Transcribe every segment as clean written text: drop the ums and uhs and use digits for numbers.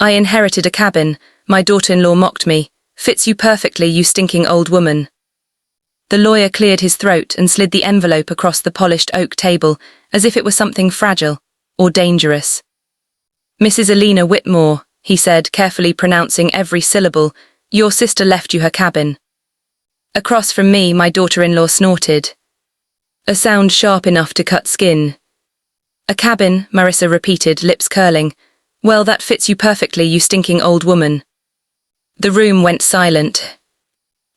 I inherited a cabin, my daughter-in-law mocked me. Fits you perfectly, you stinking old woman. The lawyer cleared his throat and slid the envelope across the polished oak table, as if it were something fragile or dangerous. Mrs. Alina Whitmore, he said, carefully pronouncing every syllable, your sister left you her cabin. Across from me, my daughter-in-law snorted. A sound sharp enough to cut skin. A cabin, Marissa repeated, lips curling. Well, that fits you perfectly, you stinking old woman. The room went silent.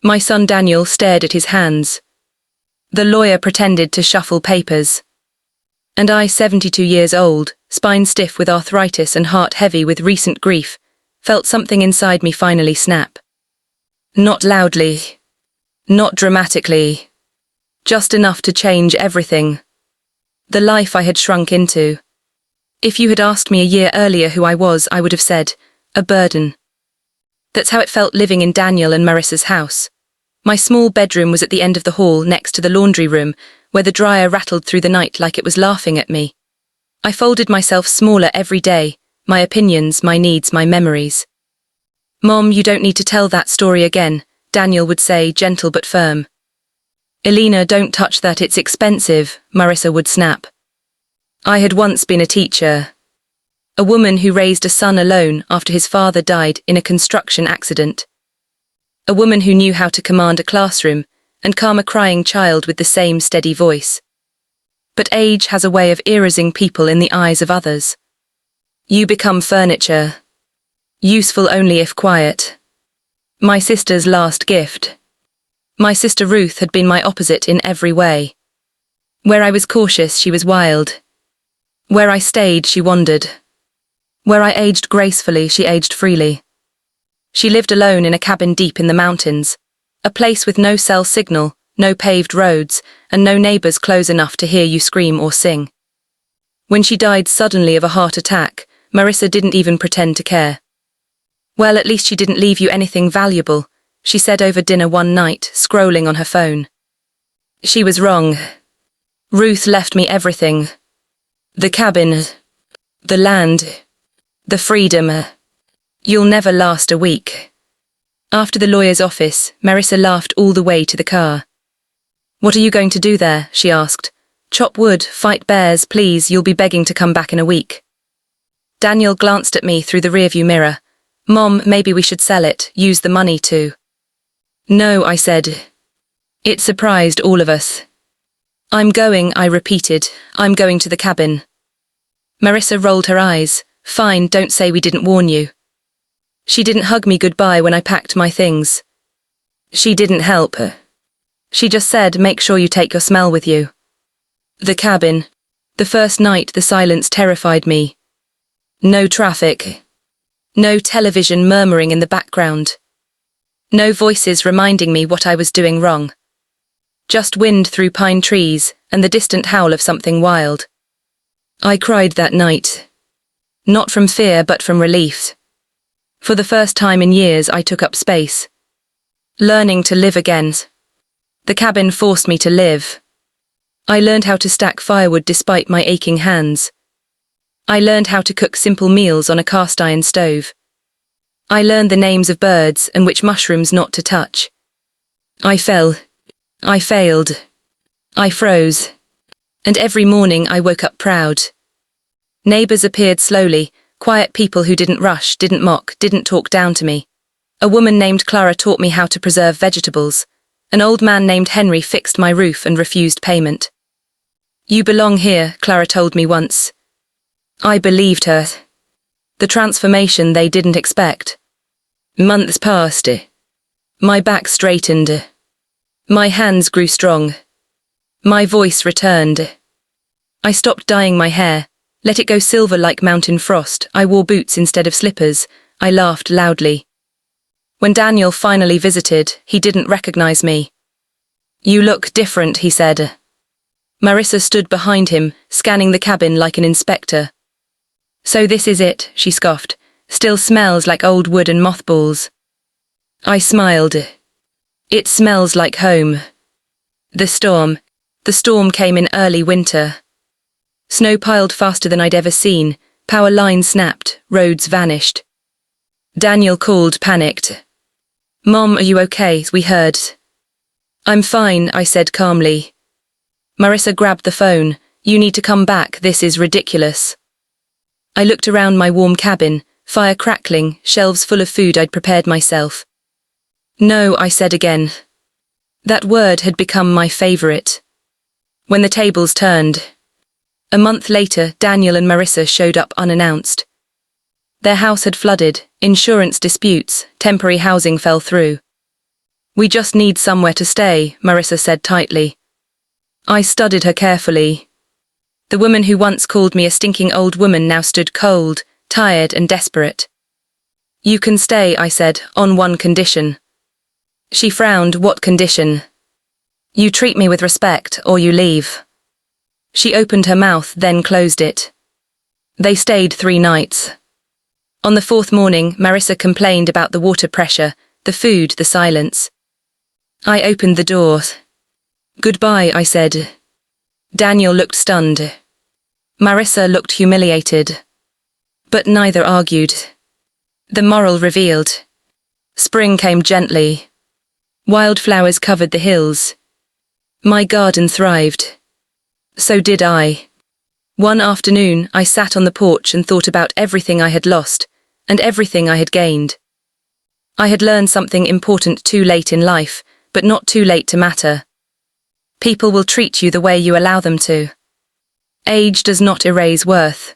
My son Daniel stared at his hands. The lawyer pretended to shuffle papers. And I, 72 years old, spine stiff with arthritis and heart heavy with recent grief, felt something inside me finally snap. Not loudly. Not dramatically. Just enough to change everything. The life I had shrunk into. If you had asked me a year earlier who I was, I would have said, a burden. That's how it felt living in Daniel and Marissa's house. My small bedroom was at the end of the hall next to the laundry room, where the dryer rattled through the night like it was laughing at me. I folded myself smaller every day, my opinions, my needs, my memories. Mom, you don't need to tell that story again, Daniel would say, gentle but firm. Elena, don't touch that, it's expensive, Marissa would snap. I had once been a teacher. A woman who raised a son alone after his father died in a construction accident. A woman who knew how to command a classroom and calm a crying child with the same steady voice. But age has a way of erasing people in the eyes of others. You become furniture. Useful only if quiet. My sister's last gift. My sister Ruth had been my opposite in every way. Where I was cautious, she was wild. Where I stayed, she wandered. Where I aged gracefully, she aged freely. She lived alone in a cabin deep in the mountains, a place with no cell signal, no paved roads, and no neighbors close enough to hear you scream or sing. When she died suddenly of a heart attack, Marissa didn't even pretend to care. Well, at least she didn't leave you anything valuable, she said over dinner one night, scrolling on her phone. She was wrong. Ruth left me everything. The cabin. The land. The freedom. You'll never last a week. After the lawyer's office, Marissa laughed all the way to the car. What are you going to do there? She asked. Chop wood, fight bears, please, you'll be begging to come back in a week. Daniel glanced at me through the rearview mirror. Mom, maybe we should sell it, use the money to. No, I said. It surprised all of us. I'm going, I repeated. I'm going to the cabin. Marissa rolled her eyes. Fine, don't say we didn't warn you. She didn't hug me goodbye when I packed my things. She didn't help. She just said, make sure you take your smell with you. The cabin. The first night, the silence terrified me. No traffic. No television murmuring in the background. No voices reminding me what I was doing wrong. Just wind through pine trees and the distant howl of something wild. I cried that night. Not from fear, but from relief. For the first time in years, I took up space. Learning to live again. The cabin forced me to live. I learned how to stack firewood despite my aching hands. I learned how to cook simple meals on a cast iron stove. I learned the names of birds and which mushrooms not to touch. I fell. I failed. I froze. And every morning I woke up proud. Neighbors appeared slowly, quiet people who didn't rush, didn't mock, didn't talk down to me. A woman named Clara taught me how to preserve vegetables. An old man named Henry fixed my roof and refused payment. You belong here, Clara told me once. I believed her. The transformation they didn't expect. Months passed. My back straightened. My hands grew strong. My voice returned. I stopped dyeing my hair, let it go silver like mountain frost. I wore boots instead of slippers. I laughed loudly. When Daniel finally visited, he didn't recognize me. You look different, he said. Marissa stood behind him, scanning the cabin like an inspector. So this is it, she scoffed. Still smells like old wood and mothballs. I smiled. It smells like home. The storm came in early winter. Snow piled faster than I'd ever seen, power lines snapped, roads vanished. Daniel called, panicked. "Mom, are you okay?" we heard. "I'm fine," I said calmly. Marissa grabbed the phone. "You need to come back, this is ridiculous." I looked around my warm cabin, fire crackling, shelves full of food I'd prepared myself. "No," I said again. That word had become my favorite. When the tables turned. A month later, Daniel and Marissa showed up unannounced. Their house had flooded, insurance disputes, temporary housing fell through. "We just need somewhere to stay," Marissa said tightly. I studied her carefully. The woman who once called me a stinking old woman now stood cold, tired and desperate. "You can stay," I said, "on one condition." She frowned. "What condition?" "You treat me with respect, or you leave." She opened her mouth, then closed it. They stayed 3 nights. On the 4th morning, Marissa complained about the water pressure, the food, the silence. I opened the door. "Goodbye," I said. Daniel looked stunned. Marissa looked humiliated. But neither argued. The moral revealed. Spring came gently. Wildflowers covered the hills. My garden thrived. So did I. One afternoon, I sat on the porch and thought about everything I had lost, and everything I had gained. I had learned something important too late in life, but not too late to matter. People will treat you the way you allow them to. Age does not erase worth.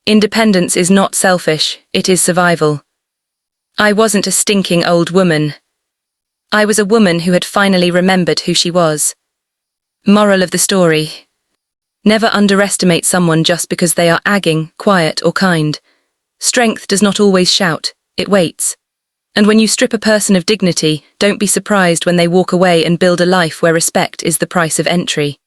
Independence is not selfish, it is survival. I wasn't a stinking old woman. I was a woman who had finally remembered who she was. Moral of the story. Never underestimate someone just because they are agging, quiet or kind. Strength does not always shout, it waits. And when you strip a person of dignity, don't be surprised when they walk away and build a life where respect is the price of entry.